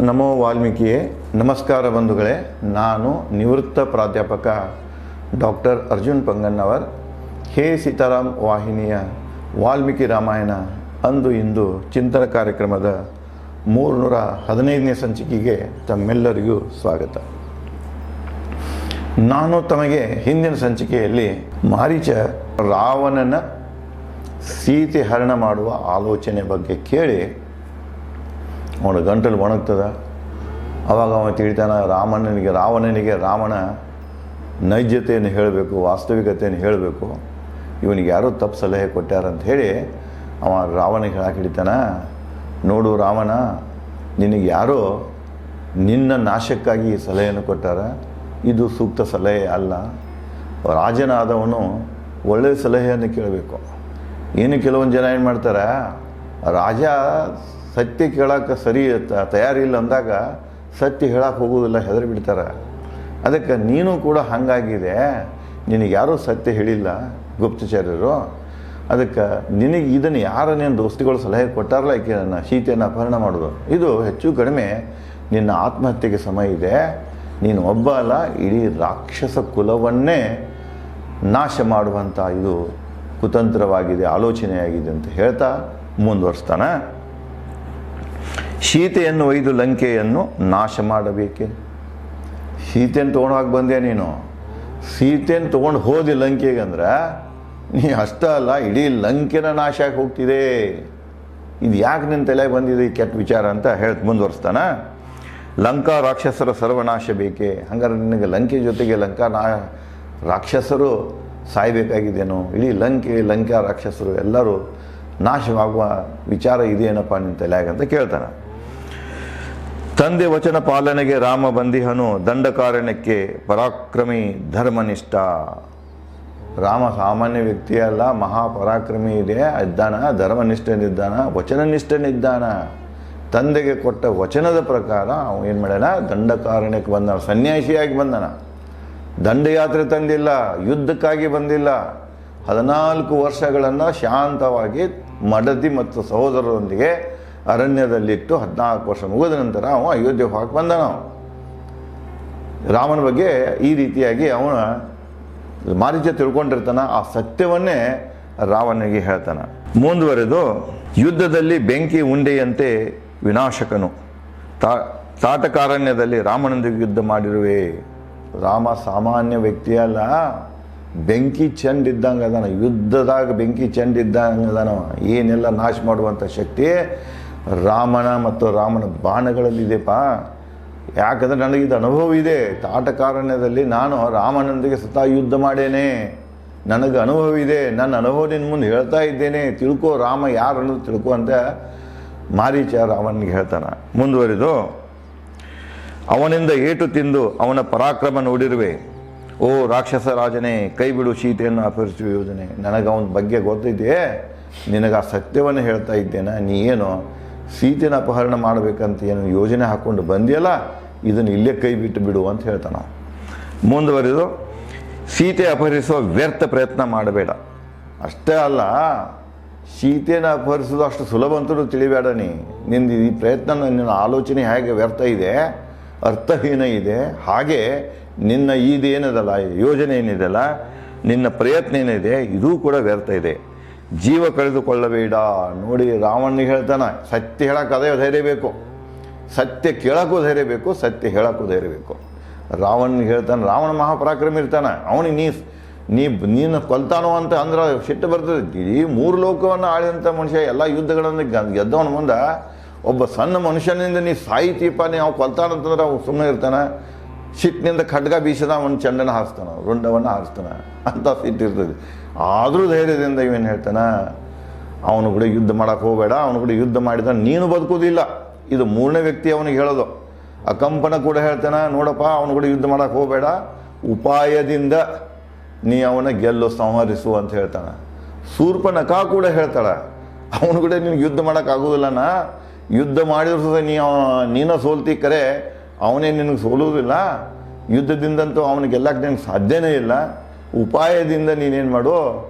ನಮೋ ವಾಲ್ಮೀಕಿಯೇ. ನಮಸ್ಕಾರ ಬಂಧುಗಳೇ. ನಾನು ನಿವೃತ್ತ ಪ್ರಾಧ್ಯಾಪಕ ಡಾಕ್ಟರ್ ಅರ್ಜುನ್ ಪಂಗನ್ನವರ್. ಹೇ ಸೀತಾರಾಮ್ ವಾಹಿನಿಯ ವಾಲ್ಮೀಕಿ ರಾಮಾಯಣ ಅಂದು ಇಂದು ಚಿಂತನ ಕಾರ್ಯಕ್ರಮದ 315ನೇ ಸಂಚಿಕೆಗೆ ತಮ್ಮೆಲ್ಲರಿಗೂ ಸ್ವಾಗತ. ನಾನು ತಮಗೆ ಹಿಂದಿನ ಸಂಚಿಕೆಯಲ್ಲಿ ಮಾರೀಚ ರಾವಣನ ಸೀತೆ ಹರಣ ಮಾಡುವ ಆಲೋಚನೆ ಬಗ್ಗೆ ಕೇಳಿ ಅವನ ಗಂಟಲು ಒಣಗ್ತದ. ಅವಾಗ ಅವನು ತಿಳಿತಾನ ರಾವಣನಿಗೆ ರಾವಣ ನೈಜತೆಯನ್ನು ಹೇಳಬೇಕು, ವಾಸ್ತವಿಕತೆಯನ್ನು ಹೇಳಬೇಕು. ಇವನಿಗೆ ಯಾರೋ ತಪ್ಪು ಸಲಹೆ ಕೊಟ್ಟಾರಂತ ಹೇಳಿ ಅವ ರಾವಣಿಗೆ ಹೇಳಕ್ಕೆ ಹಿಡಿತಾನ, ನೋಡು ರಾವಣ, ನಿನಗೆ ಯಾರೋ ನಿನ್ನ ನಾಶಕ್ಕಾಗಿ ಈ ಸಲಹೆಯನ್ನು ಕೊಟ್ಟಾರ. ಇದು ಸೂಕ್ತ ಸಲಹೆ ಅಲ್ಲ. ರಾಜನಾದವನು ಒಳ್ಳೆಯ ಸಲಹೆಯನ್ನು ಕೇಳಬೇಕು. ಏನು ಕೆಲವೊಂದು ಜನ ಏನು ಮಾಡ್ತಾರೆ, ರಾಜ ಸತ್ಯ ಕೇಳೋಕೆ ಸರಿ ತಯಾರಿಲ್ಲ ಅಂದಾಗ ಸತ್ಯ ಹೇಳಕ್ಕೆ ಹೋಗೋದಿಲ್ಲ, ಹೆದರಿ ಬಿಡ್ತಾರೆ. ಅದಕ್ಕೆ ನೀನು ಕೂಡ ಹಾಗಾಗಿದೆ. ನಿನಗೆ ಯಾರೂ ಸತ್ಯ ಹೇಳಿಲ್ಲ, ಗುಪ್ತಚರ್ಯರು. ಅದಕ್ಕೆ ನಿನಗೆ ಇದನ್ನು ನೀನು ದೋಸ್ತಿಗಳು ಸಲಹೆ ಕೊಟ್ಟಾರಲ್ಲ, ಈಕೆ ನನ್ನ ಸೀತೆಯನ್ನು ಅಪಹರಣ ಮಾಡೋದು, ಇದು ಹೆಚ್ಚು ಕಡಿಮೆ ನಿನ್ನ ಆತ್ಮಹತ್ಯೆಗೆ ಸಮ ಇದೆ. ನೀನು ಒಬ್ಬ ಅಲ್ಲ, ಇಡೀ ರಾಕ್ಷಸ ಕುಲವನ್ನೇ ನಾಶ ಮಾಡುವಂಥ ಇದು ಕುತಂತ್ರವಾಗಿದೆ, ಆಲೋಚನೆಯಾಗಿದೆ ಅಂತ ಹೇಳ್ತಾ ಮುಂದುವರಿಸ್ತಾನೆ. ಸೀತೆಯನ್ನು ಒಯ್ದು ಲಂಕೆಯನ್ನು ನಾಶ ಮಾಡಬೇಕೆ? ಸೀತೆಯನ್ನು ತೊಗೊಂಡೋಗಿ ಬಂದೆ ನೀನು. ಸೀತೆಯನ್ನು ತೊಗೊಂಡು ಹೋದಿ ಲಂಕೆಗೆ ಅಂದ್ರೆ ನೀ ಅಷ್ಟೇ ಅಲ್ಲ, ಇಡೀ ಲಂಕೆನ ನಾಶ ಆಗಿ ಹೋಗ್ತಿದೆ. ಇದು ಯಾಕೆ ನಿನ್ನ ತಲೆ ಬಂದಿದೆ ಈ ಕೆಟ್ಟ ವಿಚಾರ ಅಂತ ಮುಂದುವರಿಸ್ತಾನೆ. ಲಂಕಾ ರಾಕ್ಷಸರ ಸರ್ವನಾಶ ಬೇಕೆ? ಹಂಗಾರೆ ನಿನಗೆ ಲಂಕೆ ಜೊತೆಗೆ ರಾಕ್ಷಸರು ಸಾಯಬೇಕಾಗಿದ್ದೇನೋ? ಇಡೀ ಲಂಕಾ ರಾಕ್ಷಸರು ಎಲ್ಲರೂ ನಾಶವಾಗುವ ವಿಚಾರ ಇದೇನಪ್ಪ ನಿನ್ನ ತಲೆಯಾಗ ಅಂತ ಕೇಳ್ತಾನೆ. ತಂದೆ ವಚನ ಪಾಲನೆಗೆ ರಾಮ ಬಂದಿಹನು, ದಂಡಕಾರಣ್ಯಕ್ಕೆ ಪರಾಕ್ರಮಿ ಧರ್ಮನಿಷ್ಠ. ರಾಮ ಸಾಮಾನ್ಯ ವ್ಯಕ್ತಿಯಲ್ಲ, ಮಹಾಪರಾಕ್ರಮಿ ಇದ್ದಾನ, ಧರ್ಮನಿಷ್ಠನಿದ್ದಾನ, ವಚನನಿಷ್ಠನಿದ್ದಾನ. ತಂದೆಗೆ ಕೊಟ್ಟ ವಚನದ ಪ್ರಕಾರ ಅವನು ಏನು ಮಾಡ್ಯಾನ, ದಂಡಕಾರಣ್ಯಕ್ಕೆ ಬಂದಾನ, ಸನ್ಯಾಸಿಯಾಗಿ ಬಂದಾನ. ದಂಡಯಾತ್ರೆ ತಂದಿಲ್ಲ, ಯುದ್ಧಕ್ಕಾಗಿ ಬಂದಿಲ್ಲ. 14 ವರ್ಷಗಳನ್ನು ಶಾಂತವಾಗಿ ಮಡದಿ ಮತ್ತು ಸಹೋದರರೊಂದಿಗೆ ಅರಣ್ಯದಲ್ಲಿಟ್ಟು 14 ವರ್ಷ ಮುಗಿದ ನಂತರ ಅವ ಅಯೋಧ್ಯೆ ಹೋಗಕ್ಕೆ ಬಂದನು. ರಾಮನ ಬಗ್ಗೆ ಈ ರೀತಿಯಾಗಿ ಅವನ ಮಾರೀಚ ತಿಳ್ಕೊಂಡಿರ್ತಾನ. ಆ ಸತ್ಯವನ್ನೇ ರಾವಣನಿಗೆ ಹೇಳ್ತಾನೆ. ಮುಂದುವರೆದು, ಯುದ್ಧದಲ್ಲಿ ಬೆಂಕಿ ಉಂಡೆಯಂತೆ ವಿನಾಶಕನು, ತಾಟಕಾರಣ್ಯದಲ್ಲಿ ರಾಮನೊಂದಿಗೆ ಯುದ್ಧ ಮಾಡಿರುವೆ. ರಾಮ ಸಾಮಾನ್ಯ ವ್ಯಕ್ತಿಯಲ್ಲ, ಬೆಂಕಿ ಚೆಂಡ ಇದ್ದಂಗೆ ಅದಾನ. ಯುದ್ಧದಾಗ ಬೆಂಕಿ ಚೆಂಡ ಇದ್ದಂಗೆ ಅದಾನ. ಏನೆಲ್ಲ ನಾಶ ಮಾಡುವಂಥ ಶಕ್ತಿ ರಾಮನ ಮತ್ತು ರಾಮನ ಬಾಣಗಳಲ್ಲಿದೆಪ್ಪ. ಯಾಕಂದರೆ ನನಗಿದು ಅನುಭವ ಇದೆ. ತಾಟಕಾರಣ್ಯದಲ್ಲಿ ನಾನು ರಾಮನೊಂದಿಗೆ ಸದಾ ಯುದ್ಧ ಮಾಡೇನೆ, ನನಗೆ ಅನುಭವ ಇದೆ. ನನ್ನ ಅನುಭವ ನಿನ್ನ ಮುಂದೆ ಹೇಳ್ತಾ ಇದ್ದೇನೆ, ತಿಳ್ಕೊ ರಾಮ ಯಾರು ಅನ್ನೋದು ತಿಳ್ಕೊ ಅಂತ ಮಾರೀಚ ರಾಮನಿಗೆ ಹೇಳ್ತಾನೆ. ಮುಂದುವರಿದು, ಅವನಿಂದ ಏಟು ತಿಂದು ಅವನ ಪರಾಕ್ರಮ ನೋಡಿರುವೆ. ಓ ರಾಕ್ಷಸ ರಾಜನೇ, ಕೈ ಬಿಡು ಸೀತೆಯನ್ನು ಅಪಹರಿಸುವ ಯೋಜನೆ. ನನಗೆ ಅವನ ಬಗ್ಗೆ ಗೊತ್ತಿದೆ, ನಿನಗೆ ಆ ಸತ್ಯವನ್ನು ಹೇಳ್ತಾ ಇದ್ದೇನೆ. ನೀ ಏನು ಸೀತೆನ ಅಪಹರಣ ಮಾಡಬೇಕಂತ ಏನು ಯೋಜನೆ ಹಾಕ್ಕೊಂಡು ಬಂದಿಯಲ್ಲ, ಇದನ್ನು ಇಲ್ಲೇ ಕೈ ಬಿಟ್ಟು ಬಿಡು ಅಂತ ಹೇಳ್ತಾನೆ. ಮುಂದುವರಿದು, ಸೀತೆ ಅಪಹರಿಸುವ ವ್ಯರ್ಥ ಪ್ರಯತ್ನ ಮಾಡಬೇಡ. ಅಷ್ಟೇ ಅಲ್ಲ, ಸೀತೆನ ಅಪಹರಿಸೋದು ಅಷ್ಟು ಸುಲಭ ಅಂತಲೂ ತಿಳಿಬೇಡ. ನಿಂದು ಈ ಪ್ರಯತ್ನ, ನಿನ್ನ ಆಲೋಚನೆ ಹೇಗೆ ವ್ಯರ್ಥ ಇದೆ, ಅರ್ಥಹೀನ ಇದೆ. ಹಾಗೆ ನಿನ್ನ ಇದೇನದಲ್ಲ, ಯೋಜನೆ ಏನಿದೆಲ್ಲ, ನಿನ್ನ ಪ್ರಯತ್ನ ಏನಿದೆ, ಇದೂ ಕೂಡ ವ್ಯರ್ಥ ಇದೆ. ಜೀವ ಕಳೆದುಕೊಳ್ಳಬೇಡ. ನೋಡಿ, ರಾವಣನಿಗೆ ಹೇಳ್ತಾನೆ, ಸತ್ಯ ಹೇಳಕ್ಕೆ ಅದೇ ಧೈರ್ಯ ಬೇಕು, ಸತ್ಯ ಕೇಳೋಕ್ಕೂ ಧೈರ್ಯ ಬೇಕು, ಸತ್ಯ ಹೇಳೋಕ್ಕೂ ಧೈರ್ಯ ಬೇಕು. ರಾವಣನಿಗೆ ಹೇಳ್ತಾನೆ, ರಾವಣ ಮಹಾಪರಾಕ್ರಮಿ ಇರ್ತಾನೆ. ಅವನಿಗೆ ನೀನು ಕೊಲ್ತಾನೋ ಅಂತ ಅಂದ್ರೆ ಸಿಟ್ಟು ಬರ್ತದೆ. ಇಡೀ 3 ಲೋಕವನ್ನು ಆಳಿದಂಥ ಮನುಷ್ಯ, ಎಲ್ಲ ಯುದ್ಧಗಳನ್ನು ಗೆದ್ದವನ ಮುಂದೆ ಒಬ್ಬ ಸಣ್ಣ ಮನುಷ್ಯನಿಂದ ನೀ ಸಾಯಿತೀಪ, ಅವ್ನು ಕೊಲ್ತಾನಂತಂದ್ರೆ ಅವ್ನು ಸುಮ್ಮನೆ ಇರ್ತಾನೆ. ಸಿಟ್ಟಿನಿಂದ ಖಡ್ಗ ಬೀಸದ ಅವನು ಚೆಂಡನ ಹಾರಿಸ್ತಾನೆ, ರುಂಡವನ್ನು ಹಾರಿಸ್ತಾನೆ ಅಂತ ಸಿಟ್ಟಿರ್ತದೆ. ಆದರೂ ಧೈರ್ಯದಿಂದ ಇವೇನು ಹೇಳ್ತಾನೆ, ಅವನು ಕೂಡ ಯುದ್ಧ ಮಾಡೋಕ್ಕೆ ಹೋಗಬೇಡ, ಅವನು ಕೂಡ ಯುದ್ಧ ಮಾಡಿದ ನೀನು ಬದುಕೋದಿಲ್ಲ. ಇದು 3ನೇ ವ್ಯಕ್ತಿ ಅವನಿಗೆ ಹೇಳೋದು. ಅಕಂಪನ ಕೂಡ ಹೇಳ್ತಾನೆ, ನೋಡಪ್ಪ, ಅವನು ಕೂಡ ಯುದ್ಧ ಮಾಡೋಕ್ಕೆ ಹೋಗಬೇಡ, ಉಪಾಯದಿಂದ ನೀ ಅವನ ಗೆಲ್ಲು, ಸಂಹರಿಸು ಅಂತ ಹೇಳ್ತಾನೆ. ಶೂರ್ಪನಖ ಕೂಡ ಹೇಳ್ತಾಳೆ, ಅವನು ಕೂಡ ನಿನಗೆ ಯುದ್ಧ ಮಾಡೋಕ್ಕಾಗೋದಿಲ್ಲನ, ಯುದ್ಧ ಮಾಡಿದ್ರು ನೀನು ಸೋಲ್ತಿ ಕರೆ, ಅವನೇ ನಿನಗೆ ಸೋಲುವುದಿಲ್ಲ. ಯುದ್ಧದಿಂದಂತೂ ಅವನಿಗೆ ಗೆಲ್ಲಕ್ಕೆ ನಿನಗೆ ಸಾಧ್ಯನೇ ಇಲ್ಲ. ಉಪಾಯದಿಂದ ನೀನೇನು ಮಾಡು,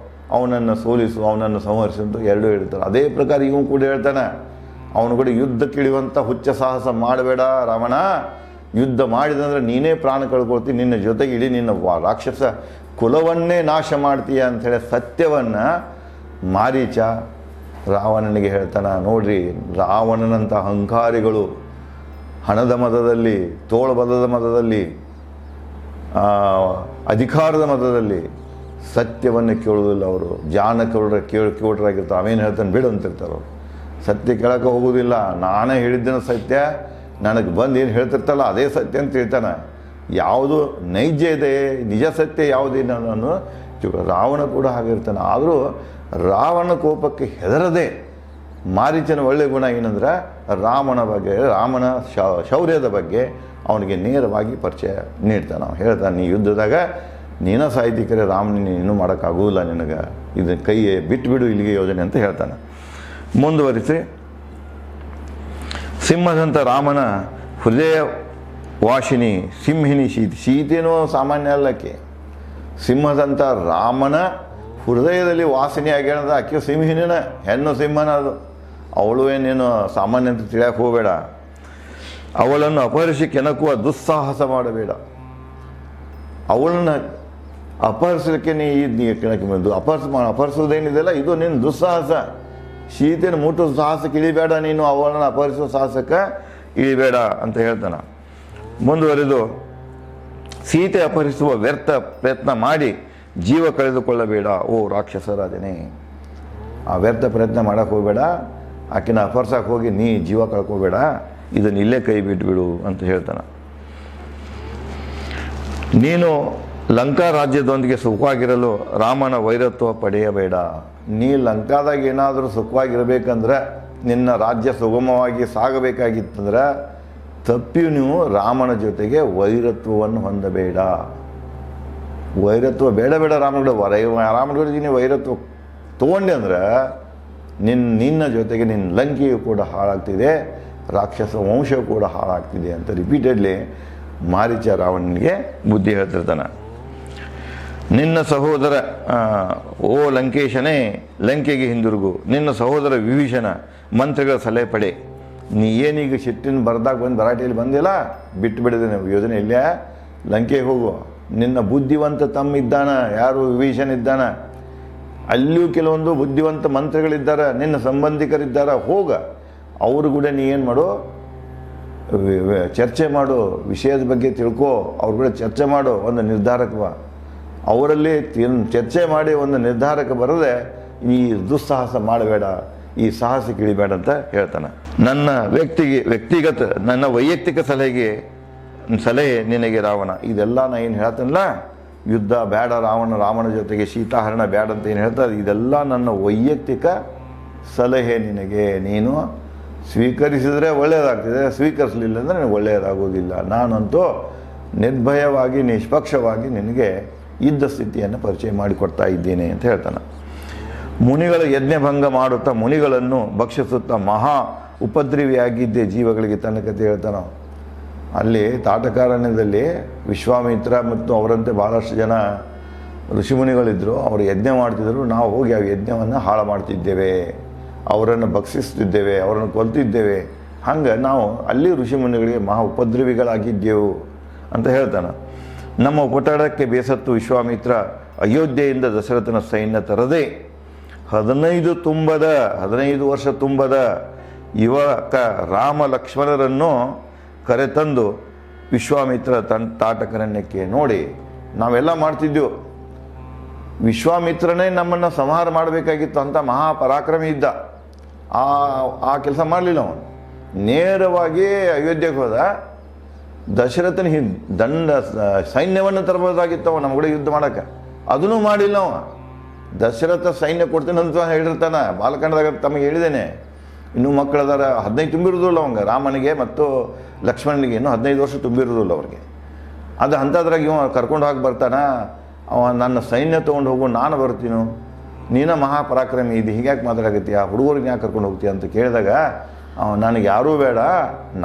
ಅವನನ್ನು ಸೋಲಿಸು, ಅವನನ್ನು ಸಂಹರಿಸು ಅಂತ 2 ಹೇಳ್ತಾರೆ. ಅದೇ ಪ್ರಕಾರ ಇವನು ಕೂಡ ಹೇಳ್ತಾನೆ, ಅವನು ಕೂಡ ಯುದ್ಧಕ್ಕಿಳಿಯುವಂಥ ಹುಚ್ಚ ಸಾಹಸ ಮಾಡಬೇಡ ರಾವಣ. ಯುದ್ಧ ಮಾಡಿದಂದ್ರೆ ನೀನೇ ಪ್ರಾಣ ಕಳ್ಕೊಳ್ತೀವಿ, ನಿನ್ನ ಜೊತೆಗೆ ಇಡೀ ನಿನ್ನ ರಾಕ್ಷಸ ಕುಲವನ್ನೇ ನಾಶ ಮಾಡ್ತೀಯ ಅಂಥೇಳಿ ಸತ್ಯವನ್ನು ಮಾರೀಚ ರಾವಣನಿಗೆ ಹೇಳ್ತಾನೆ. ನೋಡ್ರಿ, ರಾವಣನಂಥ ಅಹಂಕಾರಿಗಳು ಹಣದ ಮದದಲ್ಲಿ, ತೋಳ್ಬಲದ ಮದದಲ್ಲಿ, ಅಧಿಕಾರದ ಮದದಲ್ಲಿ ಸತ್ಯವನ್ನು ಕೇಳೋದಿಲ್ಲ. ಅವರು ಜಾನಕರ ಕೇಳ್ರಾಗಿರ್ತಾರೆ. ಅವೇನು ಹೇಳ್ತಾನೆ ಬಿಡು ಅಂತಿರ್ತಾರೆ ಅವರು. ಸತ್ಯ ಕೇಳೋಕೆ ಹೋಗೋದಿಲ್ಲ. ನಾನೇ ಹೇಳಿದ್ದೇನೆ ಸತ್ಯ, ನನಗೆ ಬಂದು ಏನು ಹೇಳ್ತಿರ್ತಲ್ಲ ಅದೇ ಸತ್ಯ ಅಂತ ಹೇಳ್ತಾನೆ. ಯಾವುದು ನೈಜ ಇದೆ, ನಿಜ ಸತ್ಯ ಯಾವುದೇನು ಅನ್ನೋ ರಾವಣ ಕೂಡ ಹಾಗಿರ್ತಾನೆ. ಆದರೂ ರಾವಣ ಕೋಪಕ್ಕೆ ಹೆದರದೆ ಮಾರೀಚನ ಒಳ್ಳೆಯ ಗುಣ ಏನಂದ್ರೆ ರಾಮನ ಶೌರ್ಯದ ಬಗ್ಗೆ ಅವನಿಗೆ ನೇರವಾಗಿ ಪರಿಚಯ ನೀಡ್ತಾನೆ. ಅವನು ಹೇಳ್ತಾನೆ, ನೀ ಯುದ್ಧದಾಗ ನೀನ ಸಾಹಿತ್ಯಿಕರೇ ರಾಮನ ಇನ್ನೂ ಮಾಡೋಕ್ಕಾಗೋದಿಲ್ಲ, ನಿನಗೆ ಇದನ್ನ ಕೈ ಬಿಟ್ಟುಬಿಡು ಇಲ್ಲಿಗೆ ಯೋಜನೆ ಅಂತ ಹೇಳ್ತಾನೆ. ಮುಂದುವರಿಸಿ, ಸಿಂಹದಂಥ ರಾಮನ ಹೃದಯ ವಾಸಿನಿ ಸಿಂಹಿನಿ ಸೀತೆನೂ ಸಾಮಾನ್ಯ ಅಲ್ಲಕ್ಕೆ. ಸಿಂಹದಂಥ ರಾಮನ ಹೃದಯದಲ್ಲಿ ವಾಸನೆ ಆಗ್ಯಾನದ. ಆಕೆ ಸಿಂಹಿನ ಹೆಣ್ಣು ಸಿಂಹನ ಅದು. ಅವಳು ಏನೇನು ಸಾಮಾನ್ಯ ಅಂತ ತಿಳಿಯಕ್ಕೆ ಹೋಗಬೇಡ. ಅವಳನ್ನು ಅಪಹರಿಸಿ ಕೆಣಕುವ ದುಸ್ಸಾಹಸ ಮಾಡಬೇಡ. ಅವಳನ್ನು ಅಪಹರಿಸಲಿಕ್ಕೆ ನೀ ಅಪಹರಿಸೋದೇನಿದೆಯಲ್ಲ ಇದು ನಿನ್ನ ದುಸ್ಸಾಹಸ. ಸೀತೆಯನ್ನು ಮುಟ್ಟುವ ಸಾಹಸಕ್ಕೆ ಇಳಿಬೇಡ, ನೀನು ಅವಳನ್ನು ಅಪಹರಿಸುವ ಸಾಹಸಕ್ಕೆ ಇಳಿಬೇಡ ಅಂತ ಹೇಳ್ತಾನೆ. ಮುಂದುವರೆದು, ಸೀತೆ ಅಪಹರಿಸುವ ವ್ಯರ್ಥ ಪ್ರಯತ್ನ ಮಾಡಿ ಜೀವ ಕಳೆದುಕೊಳ್ಳಬೇಡ ಓ ರಾಕ್ಷಸರಾಜನೇ. ಆ ವ್ಯರ್ಥ ಪ್ರಯತ್ನ ಮಾಡೋಕ್ಕೆ ಹೋಗಬೇಡ, ಆಕೆನ ಅಪಹರಿಸಕ್ಕೆ ಹೋಗಿ ನೀ ಜೀವ ಕಳ್ಕೋಬೇಡ, ಇದನ್ನು ಇಲ್ಲೇ ಕೈ ಬಿಟ್ಬಿಡು ಅಂತ ಹೇಳ್ತಾನೆ. ನೀನು ಲಂಕಾ ರಾಜ್ಯದೊಂದಿಗೆ ಸುಖವಾಗಿರಲು ರಾಮನ ವೈರತ್ವ ಪಡೆಯಬೇಡ. ನೀ ಲಂಕಾದಾಗ ಏನಾದರೂ ಸುಖವಾಗಿರಬೇಕಂದ್ರೆ, ನಿನ್ನ ರಾಜ್ಯ ಸುಗಮವಾಗಿ ಸಾಗಬೇಕಾಗಿತ್ತಂದ್ರೆ ತಪ್ಪಿಯೂ ನೀವು ರಾಮನ ಜೊತೆಗೆ ವೈರತ್ವವನ್ನು ಹೊಂದಬೇಡ. ವೈರತ್ವ ಬೇಡ ರಾಮನ ಜೊತೆಗೆ ನೀವು ವೈರತ್ವ ತೊಗೊಂಡೆ ಅಂದ್ರೆ ನಿನ್ನ ಜೊತೆಗೆ ನಿನ್ನ ಲಂಕೆಯು ಕೂಡ ಹಾಳಾಗ್ತಿದೆ, ರಾಕ್ಷಸ ವಂಶವು ಕೂಡ ಹಾಳಾಗ್ತಿದೆ ಅಂತ ರಿಪೀಟೆಡ್ಲಿ ಮಾರೀಚ ರಾವಣನಿಗೆ ಬುದ್ಧಿ ಹೇಳ್ತಿರ್ತಾನೆ. ನಿನ್ನ ಸಹೋದರ ಓ ಲಂಕೇಶನೇ ಲಂಕೆಗೆ ಹಿಂದಿರುಗು, ನಿನ್ನ ಸಹೋದರ ವಿಭೀಷಣ ಮಂತ್ರಿಗಳ ಸಲಹೆ ಪಡೆ. ನೀ ಏನೀಗ ಸಿಟ್ಟಿನ ಬರ್ದಾಗ ಬಂದು ಭರಾಟೆಯಲ್ಲಿ ಬಂದಿಲ್ಲ, ಬಿಟ್ಟು ಬಿಡಿದೆ ನಾವು ಯೋಜನೆ ಇಲ್ಲ, ಲಂಕೆಗೆ ಹೋಗು. ನಿನ್ನ ಬುದ್ಧಿವಂತ ತಮ್ಮ ಇದ್ದಾನ, ಯಾರು ವಿಭೀಷಣ ಇದ್ದಾನ, ಅಲ್ಲಿಯೂ ಕೆಲವೊಂದು ಬುದ್ಧಿವಂತ ಮಂತ್ರಿಗಳಿದ್ದಾರೆ, ನಿನ್ನ ಸಂಬಂಧಿಕರಿದ್ದಾರೆ, ಹೋಗ. ಅವರು ಕೂಡ ನೀ ಏನು ಮಾಡು, ಚರ್ಚೆ ಮಾಡು, ವಿಷಯದ ಬಗ್ಗೆ ತಿಳ್ಕೊ, ಅವ್ರ ಕೂಡ ಚರ್ಚೆ ಮಾಡು, ಒಂದು ನಿರ್ಧಾರಕ್ಕೆ ಅವರಲ್ಲಿ ಚರ್ಚೆ ಮಾಡಿ ಒಂದು ನಿರ್ಧಾರಕ್ಕೆ ಬರದೆ ಈ ದುಸ್ಸಾಹಸ ಮಾಡಬೇಡ, ಈ ಸಾಹಸಕ್ಕೆ ಇಳಿಬೇಡ ಅಂತ ಹೇಳ್ತಾನೆ. ನನ್ನ ನನ್ನ ವೈಯಕ್ತಿಕ ಸಲಹೆ ನಿನಗೆ ರಾವಣ. ಇದೆಲ್ಲ ನಾ ಏನು ಹೇಳ್ತಾನಲ್ಲ, ಯುದ್ಧ ಬೇಡ, ರಾಮನ ಜೊತೆಗೆ ಸೀತಾಹರಣ ಬೇಡ ಅಂತ ಏನು ಹೇಳ್ತಾರೆ, ಇದೆಲ್ಲ ನನ್ನ ವೈಯಕ್ತಿಕ ಸಲಹೆ ನಿನಗೆ. ನೀನು ಸ್ವೀಕರಿಸಿದರೆ ಒಳ್ಳೆಯದಾಗ್ತಿದೆ, ಸ್ವೀಕರಿಸಲಿಲ್ಲ ಅಂದರೆ ನನಗೆ ಒಳ್ಳೆಯದಾಗೋದಿಲ್ಲ. ನಾನಂತೂ ನಿರ್ಭಯವಾಗಿ ನಿಷ್ಪಕ್ಷವಾಗಿ ನಿನಗೆ ಇದ್ದ ಸ್ಥಿತಿಯನ್ನು ಪರಿಚಯ ಮಾಡಿಕೊಡ್ತಾ ಇದ್ದೇನೆ ಅಂತ ಹೇಳ್ತಾನೆ. ಮುನಿಗಳ ಯಜ್ಞಭಂಗ ಮಾಡುತ್ತಾ ಮುನಿಗಳನ್ನು ಭಕ್ಷಿಸುತ್ತಾ ಮಹಾ ಉಪದ್ರವಿಯಾಗಿದ್ದೇ ಜೀವಗಳಿಗೆ ತನ್ನ ಕಥೆ ಹೇಳ್ತಾನೆ. ಅಲ್ಲಿ ತಾಟಕಾರಣ್ಯದಲ್ಲಿ ವಿಶ್ವಾಮಿತ್ರ ಮತ್ತು ಅವರಂತೆ ಭಾಳಷ್ಟು ಜನ ಋಷಿಮುನಿಗಳಿದ್ದರು. ಅವರು ಯಜ್ಞ ಮಾಡ್ತಿದ್ರು, ನಾವು ಹೋಗಿ ಆ ಯಜ್ಞವನ್ನು ಹಾಳು ಮಾಡ್ತಿದ್ದೇವೆ, ಅವರನ್ನು ಭಕ್ಷಿಸ್ತಿದ್ದೇವೆ, ಅವರನ್ನು ಕೊಲ್ತಿದ್ದೇವೆ. ಹಂಗೆ ನಾವು ಅಲ್ಲಿ ಋಷಿಮುನಿಗಳಿಗೆ ಮಹಾ ಉಪದ್ರವಿಗಳಾಗಿದ್ದೆವು ಅಂತ ಹೇಳ್ತಾನೆ. ನಮ್ಮ ಉಪಟಳಕ್ಕೆ ಬೇಸತ್ತು ವಿಶ್ವಾಮಿತ್ರ ಅಯೋಧ್ಯೆಯಿಂದ ದಶರಥನ ಸೈನ್ಯ ತರದೆ 15 ವರ್ಷ ತುಂಬದ ಯುವಕ ರಾಮ ಲಕ್ಷ್ಮಣರನ್ನು ಕರೆತಂದು ವಿಶ್ವಾಮಿತ್ರ ತಾಟಕಾರಣ್ಯಕ್ಕೆ. ನೋಡಿ, ನಾವೆಲ್ಲ ಮಾಡ್ತಿದ್ದೆವು, ವಿಶ್ವಾಮಿತ್ರನೇ ನಮ್ಮನ್ನು ಸಂಹಾರ ಮಾಡಬೇಕಾಗಿತ್ತು ಅಂತ ಮಹಾಪರಾಕ್ರಮಿ ಇದ್ದ. ಆ ಕೆಲಸ ಮಾಡಲಿಲ್ಲ. ಅವನು ನೇರವಾಗಿ ಅಯೋಧ್ಯೆಗೆ ಹೋದ. ದಶರಥನ ಸೈನ್ಯವನ್ನು ತರಬಹುದಾಗಿತ್ತು ಅವ ನಮ್ಮ ಕೂಡ ಯುದ್ಧ ಮಾಡೋಕ್ಕೆ, ಅದನ್ನೂ ಮಾಡಿಲ್ಲ ಅವ. ದಶರಥ ಸೈನ್ಯ ಕೊಡ್ತೇನೆ ಅಂತ ಹೇಳಿರ್ತಾನೆ. ಬಾಲಕಾಂಡದಾಗ ತಮಗೆ ಹೇಳಿದ್ದೇನೆ, ಇನ್ನೂ ಮಕ್ಕಳದಾರ 15 ತುಂಬಿರೋದಿಲ್ಲ ಅವಂಗೆ, ರಾಮನಿಗೆ ಮತ್ತು ಲಕ್ಷ್ಮಣನಿಗೆ ಇನ್ನೂ 15 ವರ್ಷ ತುಂಬಿರೋದಿಲ್ಲ ಅವ್ರಿಗೆ. ಅದು ಅಂಥದ್ರಾಗ ಇವ ಕರ್ಕೊಂಡು ಹೋಗಿ ಬರ್ತಾನೆ. ಅವ ನನ್ನ ಸೈನ್ಯ ತೊಗೊಂಡು ಹೋಗು, ನಾನು ಬರ್ತೀನು, ನೀನ ಮಹಾಪರಾಕ್ರಮಿ ಇದು, ಹೀಗ್ಯಾಕೆ ಮಾತಾಡಕತ್ತೀಯ, ಹುಡುಗರಿಗೆ ಯಾಕೆ ಕರ್ಕೊಂಡು ಹೋಗ್ತೀಯ ಅಂತ ಕೇಳಿದಾಗ ನನಗೆ ಯಾರೂ ಬೇಡ,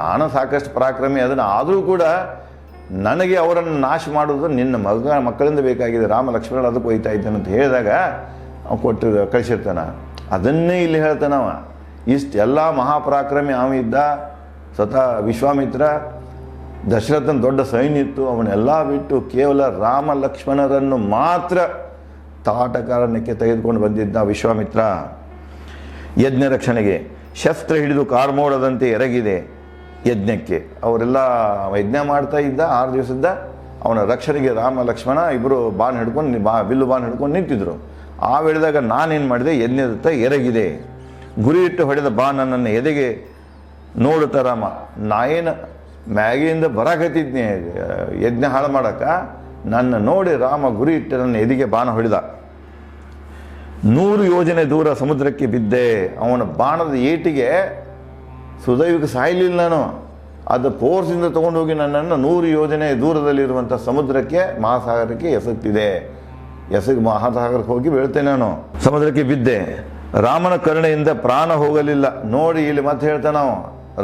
ನಾನು ಸಾಕಷ್ಟು ಪರಾಕ್ರಮಿ ಅದನ್ನು, ಆದರೂ ಕೂಡ ನನಗೆ ಅವರನ್ನು ನಾಶ ಮಾಡೋದು ನಿನ್ನ ಮಕ್ಕಳಿಂದ ಬೇಕಾಗಿದೆ, ರಾಮ ಲಕ್ಷ್ಮಣ ಅದಕ್ಕೆ ಒಯ್ತಾ ಇದ್ದಾನೆ ಅಂತ ಹೇಳಿದಾಗ ಅವ್ನು ಕಳಿಸಿರ್ತಾನೆ. ಅದನ್ನೇ ಇಲ್ಲಿ ಹೇಳ್ತಾನವ, ಇಷ್ಟೆಲ್ಲ ಮಹಾಪರಾಕ್ರಮಿ ಅವಿದ್ದ. ಸ್ವತಃ ವಿಶ್ವಾಮಿತ್ರ ದಶರಥನ ದೊಡ್ಡ ಸೈನ್ಯ ಇತ್ತು, ಅವನ್ನೆಲ್ಲ ಬಿಟ್ಟು ಕೇವಲ ರಾಮ ಲಕ್ಷ್ಮಣರನ್ನು ಮಾತ್ರ ತಾಟಕಾರಣ್ಯಕ್ಕೆ ತೆಗೆದುಕೊಂಡು ಬಂದಿದ್ದ ವಿಶ್ವಾಮಿತ್ರ. ಯಜ್ಞ ರಕ್ಷಣೆಗೆ ಶಸ್ತ್ರ ಹಿಡಿದು ಕಾರ್ಮೋಡದಂತೆ ಎರಗಿದೆ ಯಜ್ಞಕ್ಕೆ. ಅವರೆಲ್ಲ ಯಜ್ಞ ಮಾಡ್ತಾ ಇದ್ದ 6 ದಿವಸದ ಅವನ ರಕ್ಷಣೆಗೆ ರಾಮ ಲಕ್ಷ್ಮಣ ಇಬ್ಬರು ಬಿಲ್ಲು ಬಾನ್ ಹಿಡ್ಕೊಂಡು ನಿಂತಿದ್ರು. ಆ ವೇಳೆದಾಗ ನಾನೇನು ಮಾಡಿದೆ, ಯಜ್ಞದತ್ತ ಎರಗಿದೆ. ಗುರಿ ಇಟ್ಟು ಹೊಡೆದ ಬಾನನ್ನು ಎದೆಗೆ ನೋಡುತ್ತಾ ರಾಮ, ನಾ ಏನು ಮ್ಯಾಗಿಂದ ಬರಾಕತ್ತಿದ್ನಿ ಯಜ್ಞ ಹಾಳು ಮಾಡಕ್ಕೆ, ನನ್ನ ನೋಡಿ ರಾಮ ಗುರಿ ಇಟ್ಟು ನನ್ನ ಎದೆಗೆ ಬಾಣ ಹೊಡೆದ. 100 ಯೋಜನೆ ದೂರ ಸಮುದ್ರಕ್ಕೆ ಬಿದ್ದೆ. ಅವನ ಬಾಣದ ಏಟಿಗೆ ಸುದೈವಿಕ ಸಾಯಲಿಲ್ಲ ನಾನು. ಅದು ಫೋರ್ಸಿಂದ ತೊಗೊಂಡೋಗಿ ನನ್ನನ್ನು 100 ಯೋಜನೆ ದೂರದಲ್ಲಿರುವಂಥ ಸಮುದ್ರಕ್ಕೆ, ಮಹಾಸಾಗರಕ್ಕೆ ಎಸಗ್ತಿದೆ. ಮಹಾಸಾಗರಕ್ಕೆ ಹೋಗಿ ಬೀಳ್ತೇನೆ ನಾನು. ಸಮುದ್ರಕ್ಕೆ ಬಿದ್ದೆ. ರಾಮನ ಕರುಣೆಯಿಂದ ಪ್ರಾಣ ಹೋಗಲಿಲ್ಲ. ನೋಡಿ ಇಲ್ಲಿ ಮತ್ತೆ ಹೇಳ್ತಾನೆ ನಾವು,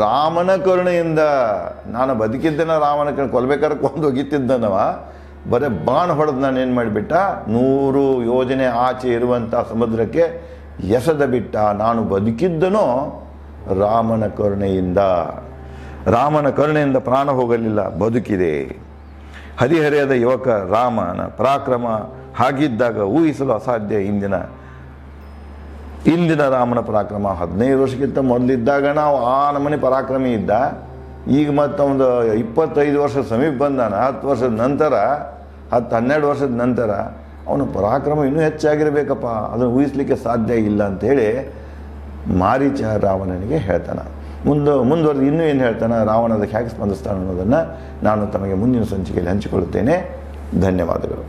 ರಾಮನ ಕರುಣೆಯಿಂದ ನಾನು ಬದುಕಿದ್ದೇನ. ರಾಮನ ಕೊಲ್ಬೇಕಾದ್ರೆ ಕೊಂದು ಹೋಗಿತ್ತಿದ್ದನವ, ಬರೀ ಬಾಣ ಹೊಡೆದು ನಾನು ಏನು ಮಾಡಿಬಿಟ್ಟ, 100 ಯೋಜನೆ ಆಚೆ ಇರುವಂಥ ಸಮುದ್ರಕ್ಕೆ ಎಸೆದ ಬಿಟ್ಟ. ನಾನು ಬದುಕಿದ್ದನೋ ರಾಮನ ಕರುಣೆಯಿಂದ. ರಾಮನ ಕರುಣೆಯಿಂದ ಪ್ರಾಣ ಹೋಗಲಿಲ್ಲ, ಬದುಕಿದೆ. ಹದಿಹರೆಯದ ಯುವಕ ರಾಮನ ಪರಾಕ್ರಮ ಹಾಗಿದ್ದಾಗ ಊಹಿಸಲು ಅಸಾಧ್ಯ. ಇಂದಿನ ರಾಮನ ಪರಾಕ್ರಮ 15 ವರ್ಷಕ್ಕಿಂತ ಮೊದಲಿದ್ದಾಗ ನಾವು ಆ ನಮನೆ ಪರಾಕ್ರಮಿ ಇದ್ದ. ಈಗ ಮತ್ತು ಒಂದು 25 ವರ್ಷ ಸಮೀಪ ಬಂದಾನ. 10 ವರ್ಷದ ನಂತರ 10-12 ವರ್ಷದ ನಂತರ ಅವನ ಪರಾಕ್ರಮ ಇನ್ನೂ ಹೆಚ್ಚಾಗಿರಬೇಕಪ್ಪ, ಅದನ್ನು ಊಹಿಸ್ಲಿಕ್ಕೆ ಸಾಧ್ಯ ಇಲ್ಲ ಅಂಥೇಳಿ ಮಾರೀಚ ರಾವಣನಿಗೆ ಹೇಳ್ತಾನೆ. ಮುಂದುವರೆದು ಇನ್ನೂ ಏನು ಹೇಳ್ತಾನೆ, ರಾವಣ ಅದಕ್ಕೆ ಹೇಗೆ ಸ್ಪಂದಿಸ್ತಾನೆ ಅನ್ನೋದನ್ನು ನಾನು ತಮಗೆ ಮುಂದಿನ ಸಂಚಿಕೆಯಲ್ಲಿ ಹಂಚಿಕೊಳ್ಳುತ್ತೇನೆ. ಧನ್ಯವಾದಗಳು.